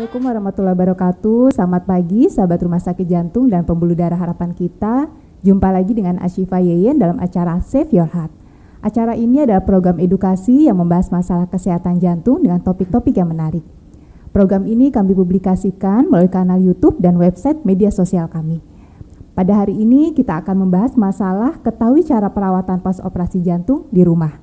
Assalamualaikum warahmatullahi wabarakatuh. Selamat pagi sahabat Rumah Sakit Jantung dan Pembuluh Darah Harapan Kita. Jumpa lagi dengan Ashifa Yeyen dalam acara Save Your Heart. Acara ini adalah program edukasi yang membahas masalah kesehatan jantung dengan topik-topik yang menarik. Program ini kami publikasikan melalui kanal YouTube dan website media sosial kami. Pada hari ini kita akan membahas masalah ketahui cara perawatan pas operasi jantung di rumah.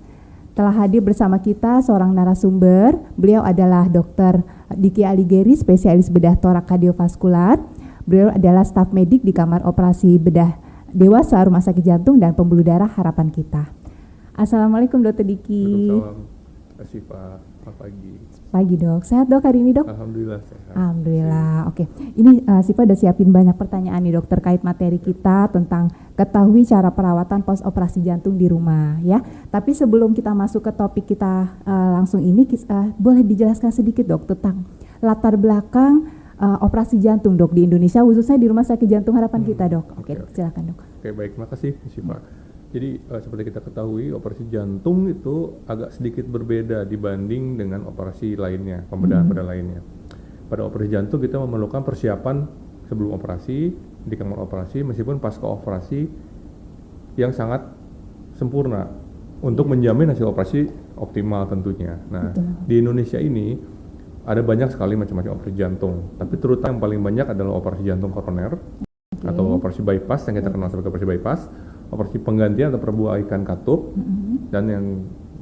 Telah hadir bersama kita seorang narasumber, beliau adalah Dr. Diki Alighieri, spesialis bedah torak kardiovaskular. Beliau adalah staf medik di kamar operasi bedah dewasa Rumah Sakit Jantung dan Pembuluh Darah Harapan Kita. Assalamualaikum Dr. Diki. Waalaikumsalam, Ashifa. Selamat pagi. Pagi dok, sehat dok hari ini dok? Alhamdulillah sehat. Alhamdulillah, oke. Ini Siva udah siapin banyak pertanyaan nih dok terkait materi kita tentang ketahui cara perawatan pos operasi jantung di rumah ya. Tapi sebelum kita masuk ke topik kita langsung ini, boleh dijelaskan sedikit dok tentang latar belakang operasi jantung dok di Indonesia, khususnya di Rumah Sakit Jantung Harapan Kita dok. Oke. Silakan dok. Oke, baik, makasih Siva. Jadi seperti kita ketahui, operasi jantung itu agak sedikit berbeda dibanding dengan operasi lainnya, pembedahan pada lainnya. Pada operasi jantung kita memerlukan persiapan sebelum operasi, di kamar operasi, meskipun pasca operasi yang sangat sempurna untuk menjamin hasil operasi optimal tentunya. Nah, di Indonesia ini ada banyak sekali macam-macam operasi jantung, tapi terutama yang paling banyak adalah operasi jantung koroner atau operasi bypass yang kita kenal sebagai operasi bypass, operasi penggantian atau perbaikan katup, dan yang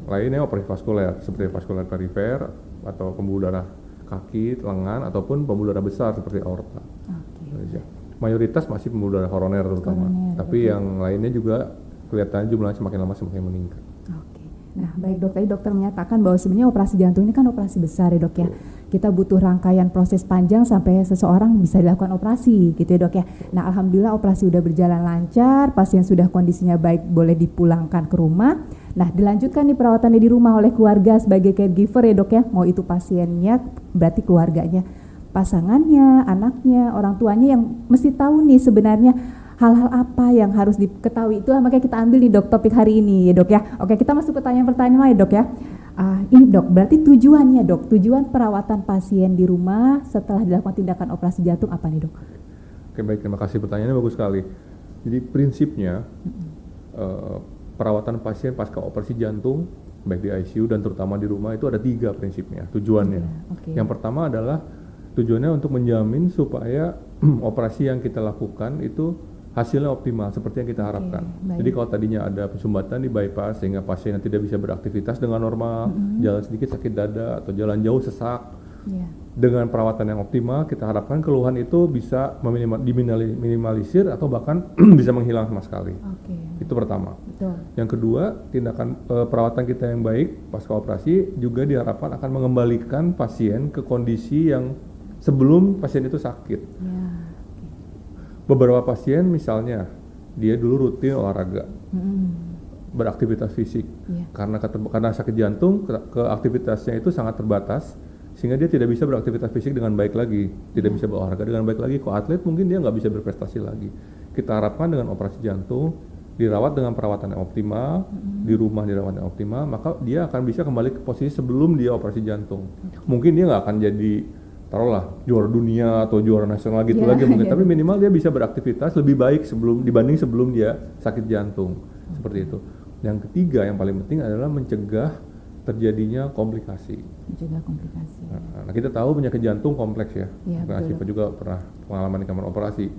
lainnya operasi vaskuler seperti vaskuler perifer atau pembuluh darah kaki, lengan, ataupun pembuluh darah besar seperti aorta. Mayoritas masih pembuluh darah koroner terutama, tapi yang lainnya juga kelihatannya jumlahnya semakin lama semakin meningkat. Nah, baik dok, tadi dokter menyatakan bahwa sebenarnya operasi jantung ini kan operasi besar ya dok ya. Kita butuh rangkaian proses panjang sampai seseorang bisa dilakukan operasi gitu ya dok ya. Nah, alhamdulillah operasi sudah berjalan lancar, pasien sudah kondisinya baik, boleh dipulangkan ke rumah. Nah, dilanjutkan nih perawatannya di rumah oleh keluarga sebagai caregiver ya dok ya. Mau itu pasiennya, berarti keluarganya, pasangannya, anaknya, orang tuanya yang mesti tahu nih sebenarnya hal-hal apa yang harus diketahui. Itulah makanya kita ambil nih dok topik hari ini ya dok ya. Oke, kita masuk ke pertanyaan-pertanyaan ya dok ya. Ini dok, berarti tujuannya dok, tujuan perawatan pasien di rumah setelah dilakukan tindakan operasi jantung apa nih dok? Oke, baik, terima kasih, pertanyaannya bagus sekali. Jadi prinsipnya perawatan pasien pasca operasi jantung baik di ICU dan terutama di rumah itu ada 3 prinsipnya, tujuannya. Yang pertama adalah tujuannya untuk menjamin supaya operasi yang kita lakukan itu hasilnya optimal seperti yang kita harapkan. Jadi kalau tadinya ada sumbatan di bypass sehingga pasien tidak bisa beraktivitas dengan normal, jalan sedikit sakit dada atau jalan jauh sesak, dengan perawatan yang optimal kita harapkan keluhan itu bisa diminimalisir atau bahkan bisa menghilang sama sekali. Itu pertama. Yang kedua, tindakan perawatan kita yang baik pasca operasi juga diharapkan akan mengembalikan pasien ke kondisi yang sebelum pasien itu sakit. Beberapa pasien misalnya dia dulu rutin olahraga, beraktivitas fisik, karena sakit jantung aktivitasnya itu sangat terbatas sehingga dia tidak bisa beraktivitas fisik dengan baik lagi, tidak bisa berolahraga dengan baik lagi. Kalau atlet mungkin dia nggak bisa berprestasi lagi. Kita harapkan dengan operasi jantung dirawat dengan perawatan yang optimal, di rumah dirawat yang optimal, maka dia akan bisa kembali ke posisi sebelum dia operasi jantung. Mungkin dia nggak akan jadi taruhlah juara dunia atau juara nasional gitu lagi mungkin, tapi minimal dia bisa beraktivitas lebih baik dibanding sebelum dia sakit jantung, seperti itu. Yang ketiga yang paling penting adalah mencegah terjadinya komplikasi. Nah, kita tahu penyakit jantung kompleks ya. Ashifa juga pernah pengalaman di kamar operasi.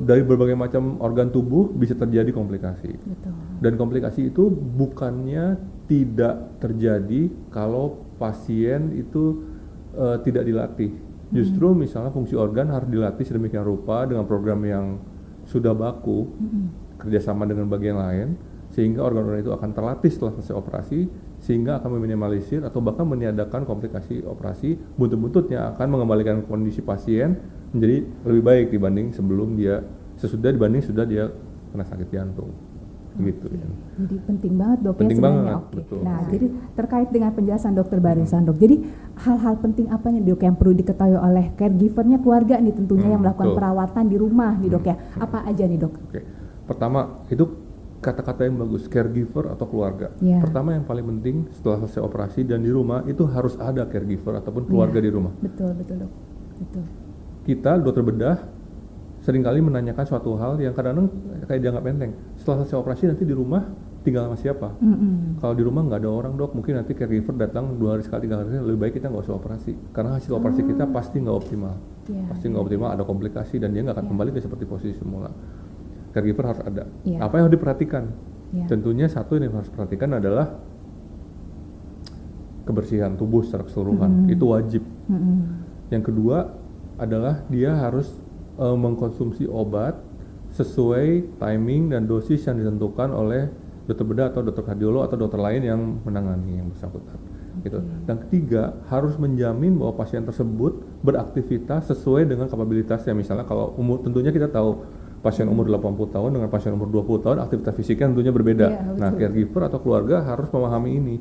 Dari berbagai macam organ tubuh bisa terjadi komplikasi. Dan komplikasi itu bukannya tidak terjadi kalau pasien itu tidak dilatih. Justru misalnya fungsi organ harus dilatih sedemikian rupa dengan program yang sudah baku, kerjasama dengan bagian lain, sehingga organ-organ itu akan terlatih setelah selesai operasi, sehingga akan meminimalisir atau bahkan meniadakan komplikasi operasi, buntut-buntutnya akan mengembalikan kondisi pasien menjadi lebih baik dibanding sudah dia kena sakit jantung. Gitu ya. Jadi penting banget dok penting ya sebenarnya. Betul. Nah, jadi terkait dengan penjelasan dokter barusan dok, jadi hal-hal penting apanya dok yang perlu diketahui oleh caregivernya keluarga nih tentunya yang melakukan perawatan di rumah nih dok ya, apa aja nih dok? Pertama itu kata-kata yang bagus, caregiver atau keluarga. Pertama yang paling penting setelah selesai operasi dan di rumah itu harus ada caregiver ataupun keluarga di rumah. Betul dok. Betul. Kita dokter bedah seringkali menanyakan suatu hal yang kadang-kadang kayak dianggap enteng. Setelah selesai operasi nanti di rumah tinggal sama siapa? Kalau di rumah nggak ada orang dok, mungkin nanti caregiver datang 2 hari sekali, 3 hari sekali, lebih baik kita nggak usah operasi. Karena hasil operasi kita pasti nggak optimal. Pasti nggak optimal, ada komplikasi dan dia nggak akan kembali ke seperti posisi semula. Caregiver harus ada. Apa yang harus diperhatikan? Tentunya satu yang harus diperhatikan adalah kebersihan tubuh secara keseluruhan. Itu wajib. Yang kedua adalah dia harus mengkonsumsi obat sesuai timing dan dosis yang ditentukan oleh dokter bedah atau dokter kardiolog atau dokter lain yang menangani yang bersangkutan. Gitu. Dan ketiga, harus menjamin bahwa pasien tersebut beraktivitas sesuai dengan kapabilitasnya. Misalnya kalau umur, tentunya kita tahu pasien umur 80 tahun dengan pasien umur 20 tahun aktivitas fisiknya tentunya berbeda. Nah, caregiver atau keluarga harus memahami ini.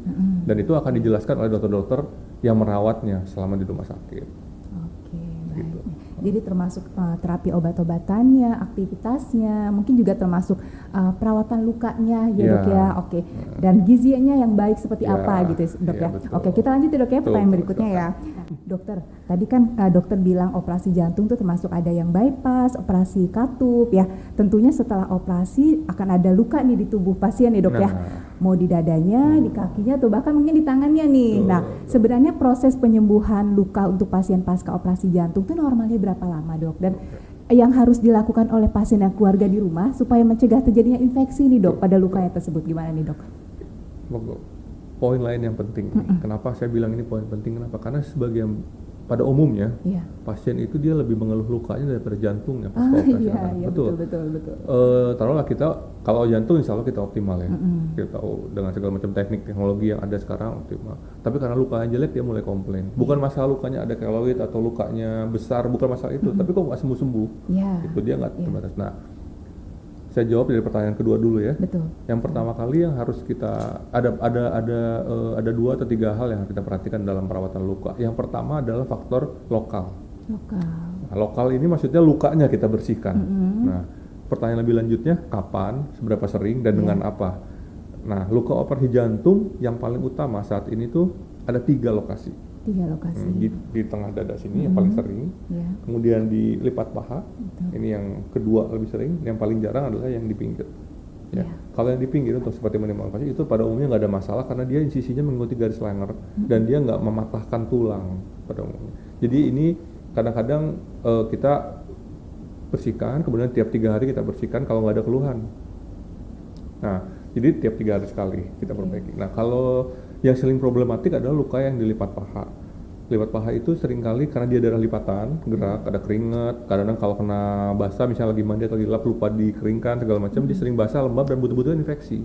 Dan itu akan dijelaskan oleh dokter-dokter yang merawatnya selama di rumah sakit. Gitu. Jadi termasuk terapi obat-obatannya, aktivitasnya, mungkin juga termasuk perawatan lukanya ya dok ya. Dan gizinya yang baik seperti apa gitu dok ya. Betul. Kita lanjut ya dok ya, pertanyaan berikutnya ya. Dokter, tadi kan dokter bilang operasi jantung tuh termasuk ada yang bypass, operasi katup ya. Tentunya setelah operasi akan ada luka nih di tubuh pasien nih dok ya. Mau di dadanya, di kakinya, atau bahkan mungkin di tangannya nih. Sebenarnya proses penyembuhan luka untuk pasien pasca operasi jantung itu normalnya berapa lama dok? Dan yang harus dilakukan oleh pasien dan keluarga di rumah supaya mencegah terjadinya infeksi nih dok pada lukanya tersebut, gimana nih dok? Poin lain yang penting. Kenapa saya bilang ini poin penting? Kenapa? Karena sebagian pada umumnya pasien itu dia lebih mengeluh lukanya daripada jantungnya pasca operasi. Betul. Taruhlah kita kalau jantung insya Allah kita optimal ya. Kita tahu dengan segala macam teknik teknologi yang ada sekarang optimal. Tapi karena lukanya jelek dia mulai komplain. Bukan masalah lukanya ada keloid atau lukanya besar, bukan masalah itu. Tapi kok nggak sembuh-sembuh? Itu dia nggak terbatas. Nah, saya jawab dari pertanyaan kedua dulu ya. Betul. Yang pertama kali yang harus kita ada 2 atau 3 hal yang harus kita perhatikan dalam perawatan luka. Yang pertama adalah faktor lokal. Nah, lokal ini maksudnya lukanya kita bersihkan. Nah, pertanyaan lebih lanjutnya kapan, seberapa sering, dan dengan apa. Nah, luka operasi jantung yang paling utama saat ini tuh ada 3 lokasi. Di tengah dada sini yang paling sering, kemudian di lipat paha, ini yang kedua lebih sering, yang paling jarang adalah yang di pinggir. Kalau yang di pinggir untuk seperti menimbulkan pasien itu pada umumnya nggak ada masalah karena dia insisinya mengikuti garis Langer dan dia nggak mematahkan tulang pada umumnya. Jadi ini kadang-kadang kita bersihkan, kemudian tiap 3 hari kita bersihkan kalau nggak ada keluhan. Nah, jadi tiap 3 hari sekali kita perbaiki. Nah, kalau yang sering problematik adalah luka yang di lipat paha. Lipat paha itu seringkali karena dia darah lipatan, gerak, ada keringat, kadang-kadang kalau kena basah misalnya lagi mandi atau dilap lupa dikeringkan segala macam, dia sering basah, lembab dan butuh-butuh infeksi.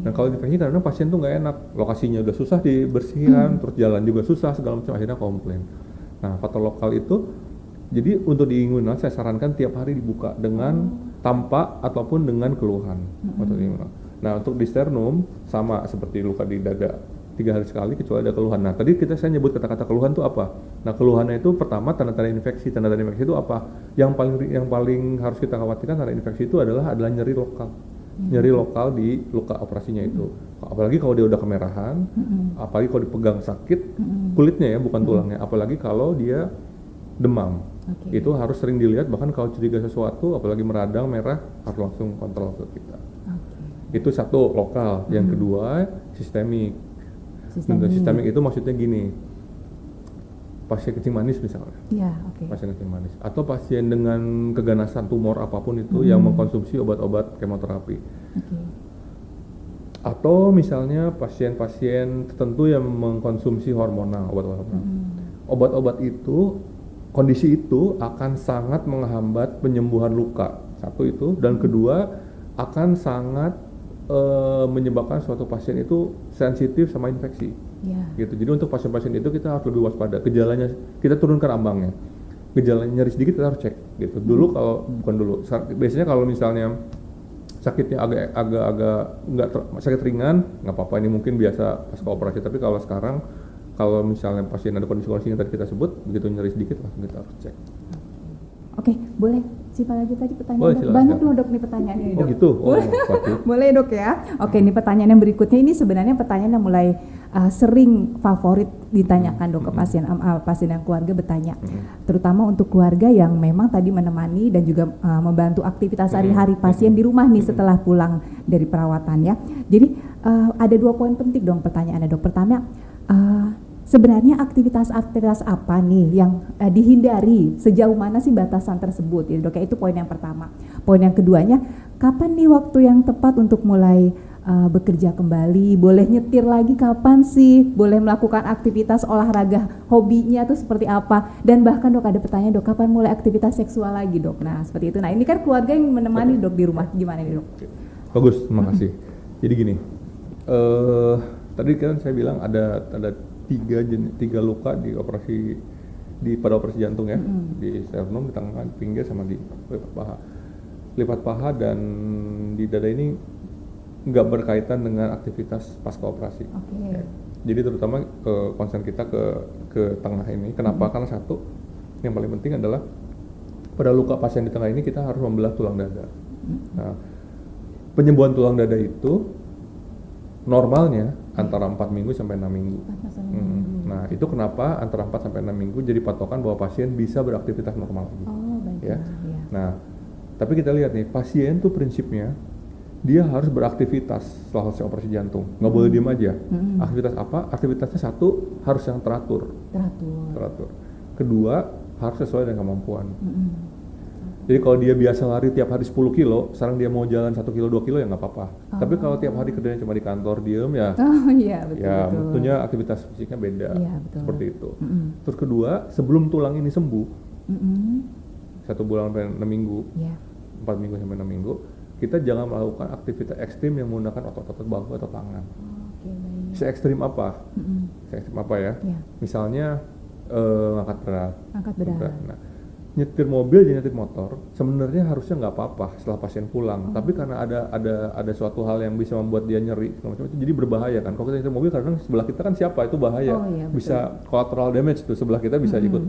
Nah, kalau infeksi kadang-kadang pasien tuh nggak enak, lokasinya udah susah dibersihkan, terus jalan juga susah segala macam, akhirnya komplain. Nah, faktor lokal itu jadi untuk di inguinal saya sarankan tiap hari dibuka dengan tanpa ataupun dengan keluhan. Nah, untuk di sternum sama seperti luka di dada. 3 hari sekali kecuali ada keluhan. Nah, tadi saya nyebut kata-kata keluhan itu apa? Nah, keluhannya itu pertama tanda-tanda infeksi. Tanda-tanda infeksi itu apa? Yang paling harus kita khawatirkan tanda infeksi itu adalah nyeri lokal. Nyeri lokal di luka operasinya itu. Apalagi kalau dia udah kemerahan, apalagi kalau dipegang sakit, kulitnya ya, bukan tulangnya. Apalagi kalau dia demam. Itu harus sering dilihat, bahkan kalau curiga sesuatu, apalagi meradang, merah, harus langsung kontrol ke kita. Itu satu, lokal. Yang kedua, sistemik. Sistemik itu maksudnya gini, pasien kencing manis misalnya, pasien kencing manis, atau pasien dengan keganasan tumor apapun itu yang mengkonsumsi obat-obat kemoterapi, atau misalnya pasien-pasien tertentu yang mengkonsumsi hormonal, obat-obat itu, kondisi itu akan sangat menghambat penyembuhan luka, satu itu, dan kedua akan sangat menyebabkan suatu pasien itu sensitif sama infeksi, gitu. Jadi untuk pasien-pasien itu kita harus lebih waspada. Gejalanya kita turunkan ambangnya. Gejalanya nyeri sedikit kita harus cek, gitu. Biasanya kalau misalnya sakitnya agak nggak sakit ringan, nggak apa-apa, ini mungkin biasa pasca operasi. Tapi kalau sekarang kalau misalnya pasien ada kondisi-kondisi yang tadi kita sebut, begitu nyeri sedikit langsung kita harus cek. Oke, boleh Siva lanjut lagi pertanyaan. Boleh, Dok. silakan. Banyak loh Dok nih pertanyaannya nih, Dok. gitu. Boleh. Boleh Dok ya. Oke, ini pertanyaan yang berikutnya ini sebenarnya pertanyaan yang mulai sering favorit ditanyakan Dok ke pasien pasien yang keluarga bertanya. Terutama untuk keluarga yang memang tadi menemani dan juga membantu aktivitas sehari-hari pasien di rumah nih setelah pulang dari perawatan ya. Jadi ada 2 poin penting dong pertanyaannya Dok. Pertama, sebenarnya aktivitas-aktivitas apa nih yang dihindari, sejauh mana sih batasan tersebut ya Dok? Itu poin yang pertama. Poin yang keduanya, kapan nih waktu yang tepat untuk mulai bekerja kembali? Boleh nyetir lagi kapan sih? Boleh melakukan aktivitas olahraga hobinya tuh seperti apa? Dan bahkan Dok ada pertanyaan Dok, kapan mulai aktivitas seksual lagi Dok? Nah seperti itu. Nah ini kan keluarga yang menemani Dok di rumah, gimana nih Dok? Bagus, terima kasih. Jadi gini, tadi kan saya bilang ada 3 luka di pada operasi jantung ya, di sternum, di tangan, di pinggir, sama di lipat paha dan di dada ini nggak berkaitan dengan aktivitas pasca operasi. Ya. Jadi terutama concern kita ke tengah ini. Kenapa? Karena satu, yang paling penting adalah pada luka pasien di tengah ini kita harus membelah tulang dada. Nah, penyembuhan tulang dada itu normalnya antara 4 minggu sampai 6 minggu. Nah, itu kenapa antara 4 sampai 6 minggu jadi patokan bahwa pasien bisa beraktivitas normal lagi. Ya. Nah, tapi kita lihat nih, pasien tuh prinsipnya dia harus beraktivitas setelah selesai operasi jantung. Nggak boleh diem aja. Aktivitas apa? Aktivitasnya satu harus yang teratur. Kedua, harus sesuai dengan kemampuan. Jadi kalau dia biasa lari tiap hari 10 kilo, sekarang dia mau jalan 1 kilo, 2 kilo ya nggak apa-apa. Tapi kalau tiap hari kerjanya cuma di kantor, diem ya, tentunya aktivitas fisiknya beda. Seperti itu. Terus kedua, sebelum tulang ini sembuh, 1 bulan sampai 6 minggu, 4 minggu sampai 6 minggu, kita jangan melakukan aktivitas ekstrim yang menggunakan otot-otot bahu atau tangan. Se-ekstrim apa? Se-ekstrim apa ya? Misalnya ngangkat berat. Nah, nyetir mobil dan nyetir motor sebenarnya harusnya nggak apa-apa setelah pasien pulang, tapi karena ada suatu hal yang bisa membuat dia nyeri macam itu, jadi berbahaya kan. Kalau kita nyetir mobil kadang sebelah kita kan siapa, itu bahaya. Bisa collateral damage tuh, sebelah kita bisa ikut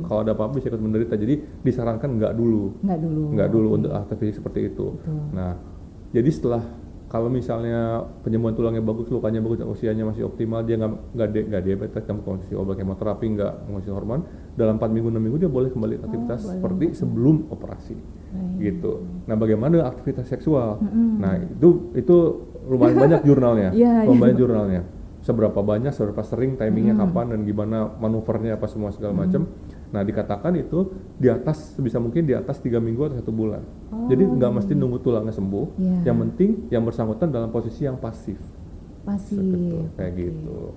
kalau ada apa-apa bisa ikut menderita. Jadi disarankan nggak dulu untuk aktivitas seperti itu. Nah, jadi setelah kalau misalnya penyembuhan tulangnya bagus, lukanya bagus, usianya masih optimal, dia nggak diabetes, nggak konsumsi obat kemoterapi, nggak konsumsi hormon, dalam 4 minggu 6 minggu dia boleh kembali aktivitas seperti sebelum operasi. Gitu. Nah, bagaimana dengan aktivitas seksual? Nah, itu lumayan banyak jurnalnya, jurnalnya. Seberapa banyak, seberapa sering, timingnya kapan, dan gimana manuvernya apa semua segala macam. Nah, dikatakan itu di atas, sebisa mungkin di atas 3 minggu atau 1 bulan. Jadi nggak mesti nunggu tulangnya sembuh. Yang penting yang bersangkutan dalam posisi yang pasif. Kayak gitu.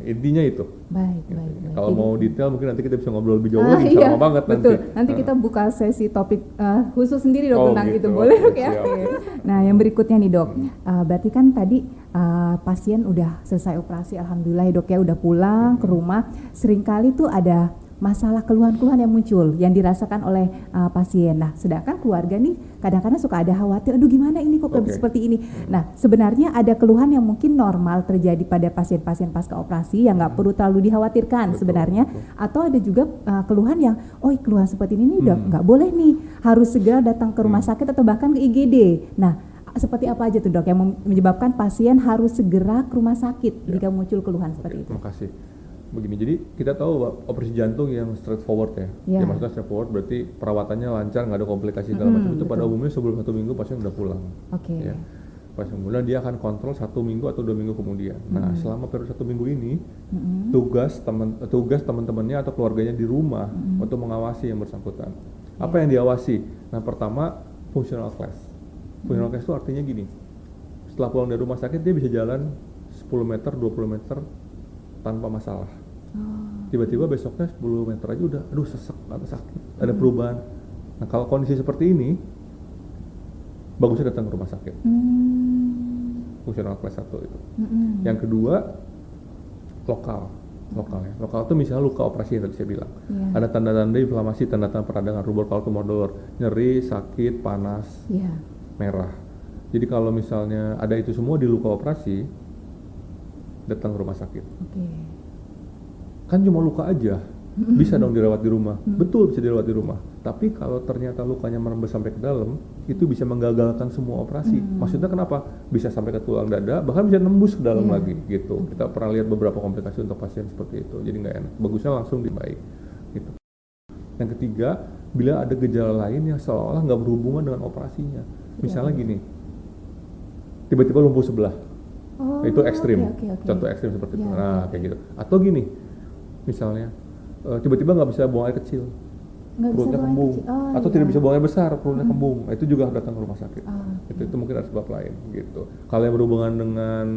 Intinya itu. Baik. Kalau mau detail mungkin nanti kita bisa ngobrol lebih jauh lagi, lama banget nanti. Nanti kita buka sesi topik khusus sendiri Dok tentang gitu. Boleh Dok ya? Nah, yang berikutnya nih Dok. Berarti kan tadi pasien udah selesai operasi, alhamdulillah ya Dok ya, udah pulang ke rumah. Seringkali tuh ada masalah keluhan-keluhan yang muncul yang dirasakan oleh pasien. Nah, sedangkan keluarga nih kadang-kadang suka ada khawatir, aduh gimana ini kok seperti ini. Nah, sebenarnya ada keluhan yang mungkin normal terjadi pada pasien-pasien pasca operasi yang nggak perlu terlalu dikhawatirkan sebenarnya. Atau ada juga keluhan yang, keluhan seperti ini nih nggak boleh nih, harus segera datang ke rumah sakit atau bahkan ke IGD. Nah, seperti apa aja tuh Dok yang menyebabkan pasien harus segera ke rumah sakit jika muncul keluhan seperti itu? Terima kasih. Begini, jadi kita tahu operasi jantung yang straightforward ya. Ya maksudnya straightforward berarti perawatannya lancar, nggak ada komplikasi segala macam. Itu pada umumnya sebelum 1 minggu pasien udah pulang. Ya. Pasien pulang dia akan kontrol 1 minggu atau 2 minggu kemudian. Nah, selama periode 1 minggu ini tugas teman-temannya atau keluarganya di rumah untuk mengawasi yang bersangkutan. Apa yang diawasi? Nah, pertama functional class. Functional class itu artinya gini. Setelah pulang dari rumah sakit dia bisa jalan 10 meter, 20 meter tanpa masalah. Tiba-tiba besoknya 10 meter aja udah sesek atau sakit, ada perubahan. Nah, kalau kondisi seperti ini bagusnya datang ke rumah sakit. Fungsional kelas 1 itu. Yang kedua, lokal ya. Lokal itu misalnya luka operasi yang tadi saya bilang. Ada tanda-tanda inflamasi, tanda-tanda peradangan, rubor, tumor, nyeri, sakit, panas, merah. Jadi kalau misalnya ada itu semua di luka operasi, datang ke rumah sakit. Kan cuma luka aja, Bisa dong dirawat di rumah. Betul, bisa dirawat di rumah. Tapi kalau ternyata lukanya merembes sampai ke dalam, itu bisa menggagalkan semua operasi. Maksudnya kenapa? Bisa sampai ke tulang dada, bahkan bisa nembus ke dalam lagi gitu. Kita pernah lihat beberapa komplikasi untuk pasien seperti itu. Jadi nggak enak. Bagusnya langsung dibaik gitu. Yang ketiga, bila ada gejala lain yang seolah-olah nggak berhubungan dengan operasinya. Misalnya gini, tiba-tiba lumpuh sebelah. Itu ekstrim. Contoh ekstrim seperti itu. Nah, kayak gitu. Atau gini, misalnya tiba-tiba nggak bisa buang air kecil, perutnya kembung, atau tidak bisa buang air besar, perutnya kembung. Itu juga harus datang ke rumah sakit. Itu mungkin ada sebab lain gitu. Kalau yang berhubungan dengan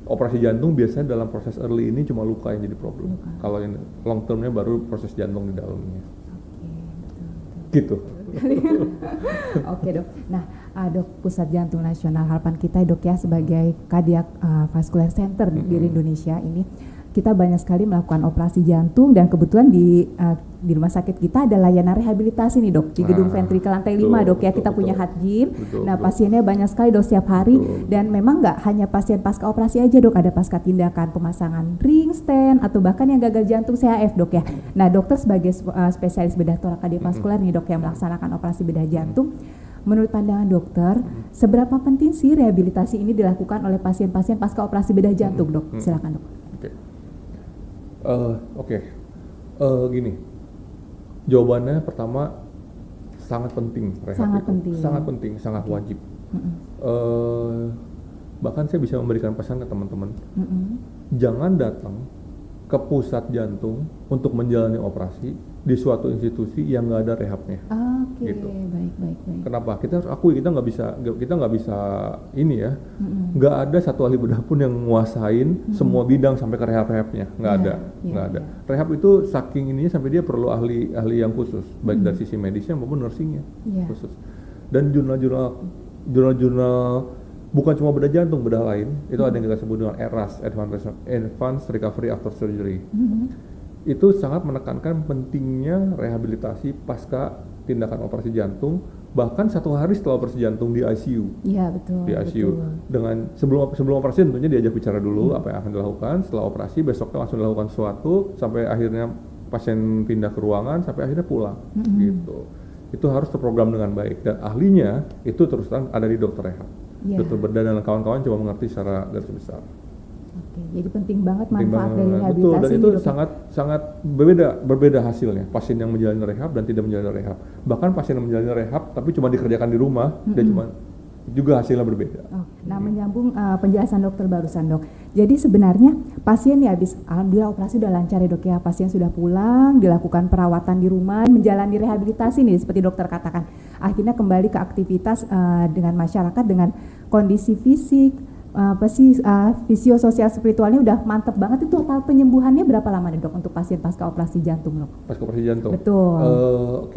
operasi jantung, biasanya dalam proses early ini cuma luka yang jadi problem. Kalau yang long termnya baru proses jantung di dalamnya. Gitu. Oke dok. Nah dok, Pusat Jantung Nasional harapan kita dok ya sebagai Cardiac Vascular Center di Indonesia ini, kita banyak sekali melakukan operasi jantung dan kebetulan di rumah sakit kita ada layanan rehabilitasi nih dok di gedung ventrikel lantai 5 dok ya, kita punya heart gym. Nah pasiennya banyak sekali dok setiap hari dan memang nggak hanya pasien pasca operasi aja dok, ada pasca tindakan pemasangan ring stent atau bahkan yang gagal jantung CHF dok ya. Nah dokter sebagai spesialis bedah torak kardiovaskular nih dok yang melaksanakan operasi bedah jantung, menurut pandangan dokter, seberapa penting sih rehabilitasi ini dilakukan oleh pasien-pasien pasca operasi bedah jantung dok? Silakan dok. Gini, jawabannya pertama sangat penting, sangat penting, sangat wajib. Bahkan saya bisa memberikan pesan ke teman-teman, jangan datang ke pusat jantung untuk menjalani operasi di suatu institusi yang nggak ada rehabnya. Gitu. Baik. Kenapa? Kita harus akui kita nggak bisa ini ya, nggak ada satu ahli bedah pun yang nguasain semua bidang sampai ke rehabnya, nggak ada. Rehab itu saking ininya sampai dia perlu ahli yang khusus, baik dari sisi medisnya maupun nursingnya khusus. Dan jurnal bukan cuma bedah jantung, bedah lain itu ada yang kita sebut dengan ERAS, Advanced Recovery After Surgery. Itu sangat menekankan pentingnya rehabilitasi pasca tindakan operasi jantung, bahkan 1 hari setelah operasi jantung di ICU. Iya betul. Di ICU dengan sebelum operasi tentunya diajak bicara dulu apa yang akan dilakukan. Setelah operasi besoknya langsung dilakukan sesuatu sampai akhirnya pasien pindah ke ruangan sampai akhirnya pulang. Gitu. Itu harus terprogram dengan baik dan ahlinya itu terus terang ada di dokter rehab. Dokter bedah dan kawan-kawan cuma mengerti secara garis besar. Jadi penting banget manfaat dari rehabilitasi. Betul, dan itu sangat berbeda hasilnya. Pasien yang menjalani rehab dan tidak menjalani rehab. Bahkan pasien yang menjalani rehab tapi cuma dikerjakan di rumah, dia juga hasilnya berbeda. Nah menyambung penjelasan dokter barusan dok. Jadi sebenarnya pasien ya habis alhamdulillah operasi udah lancar ya dok ya. Pasien sudah pulang, dilakukan perawatan di rumah, menjalani rehabilitasi nih seperti dokter katakan. Akhirnya kembali ke aktivitas dengan masyarakat dengan kondisi fisik, fisiososial spiritualnya udah mantep banget. Itu total penyembuhannya berapa lama nih dok untuk pasien pasca operasi jantung dok? Pasca operasi jantung? Betul.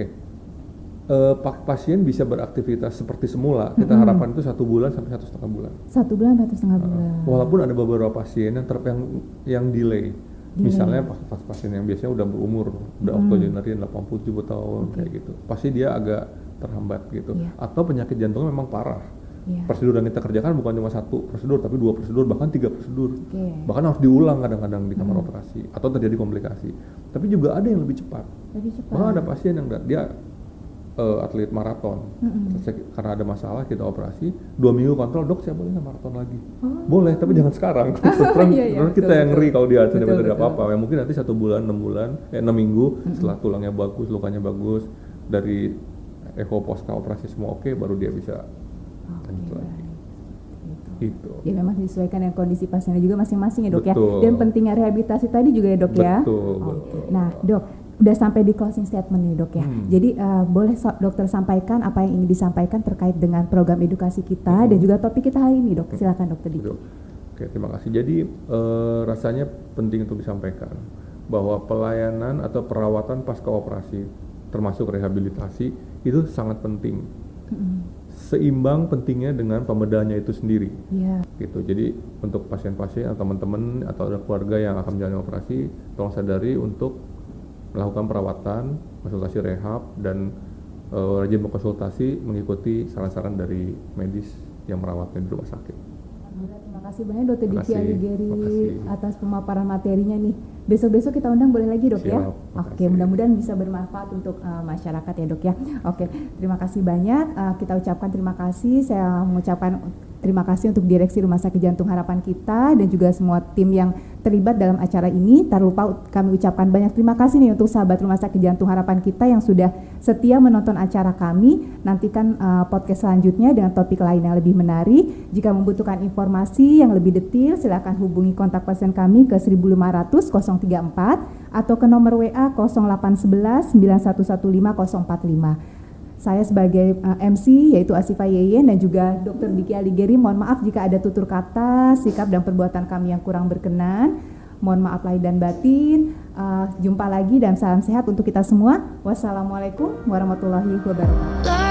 Pasien bisa beraktivitas seperti semula. Kita harapkan itu 1 bulan sampai 1,5 bulan. 1 bulan atau 1,5 bulan. Walaupun ada beberapa pasien yang delay. Misalnya pasien yang biasanya udah berumur, udah octogenarian 87 tahun kayak gitu. Pasti dia agak terhambat gitu. Atau penyakit jantungnya memang parah. Prosedur yang kita kerjakan bukan cuma 1 prosedur, tapi 2 prosedur, bahkan 3 prosedur. Bahkan harus diulang kadang-kadang di kamar operasi atau terjadi komplikasi. Tapi juga ada yang lebih cepat. Bahkan ada pasien yang dia atlet maraton, karena ada masalah kita operasi 2 minggu kontrol, dok saya boleh nggak maraton lagi? Boleh, tapi jangan sekarang. Kita yang ngeri kalau dia tidak apa-apa. Ya mungkin nanti 1 bulan, 6 minggu setelah tulangnya bagus, lukanya bagus, dari echo pasca operasi semua oke, baru dia bisa lanjut lagi. Gitu. Ya memang disesuaikan dengan kondisi pasiennya juga masing-masing ya dok ya. Dan pentingnya rehabilitasi tadi juga ya dok ya. Betul. Nah dok, udah sampai di closing statement nih dok ya. Jadi boleh dokter sampaikan apa yang ingin disampaikan terkait dengan program edukasi kita dan juga topik kita hari ini dok. Silakan dokter Diki. Oke, terima kasih. Jadi rasanya penting untuk disampaikan bahwa pelayanan atau perawatan pasca operasi termasuk rehabilitasi itu sangat penting. Seimbang pentingnya dengan pembedahnya itu sendiri. Gitu. Jadi untuk pasien-pasien atau teman-teman atau keluarga yang akan menjalani operasi, tolong sadari untuk melakukan perawatan, konsultasi rehab, dan rajin berkonsultasi mengikuti saran-saran dari medis yang merawatnya di rumah sakit. Terima kasih banyak Dr. Diki Alighieri atas pemaparan materinya nih. Besok-besok kita undang boleh lagi, Dok. Siap, ya. Oke, mudah-mudahan bisa bermanfaat untuk masyarakat ya, Dok ya. Oke, terima kasih banyak. Kita ucapkan terima kasih. Saya mengucapkan terima kasih untuk Direksi Rumah Sakit Jantung Harapan Kita dan juga semua tim yang terlibat dalam acara ini. Tak lupa kami ucapkan banyak terima kasih nih untuk sahabat Rumah Sakit Jantung Harapan Kita yang sudah setia menonton acara kami. Nantikan podcast selanjutnya dengan topik lain yang lebih menarik. Jika membutuhkan informasi yang lebih detail, silakan hubungi kontak person kami ke 1500 034 atau ke nomor WA 0811 9115 045. Saya sebagai MC yaitu Asyifa Yeyen dan juga Dr. Diki Alighieri, mohon maaf jika ada tutur kata, sikap dan perbuatan kami yang kurang berkenan. Mohon maaf lahir dan batin. Jumpa lagi dan salam sehat untuk kita semua. Wassalamualaikum warahmatullahi wabarakatuh.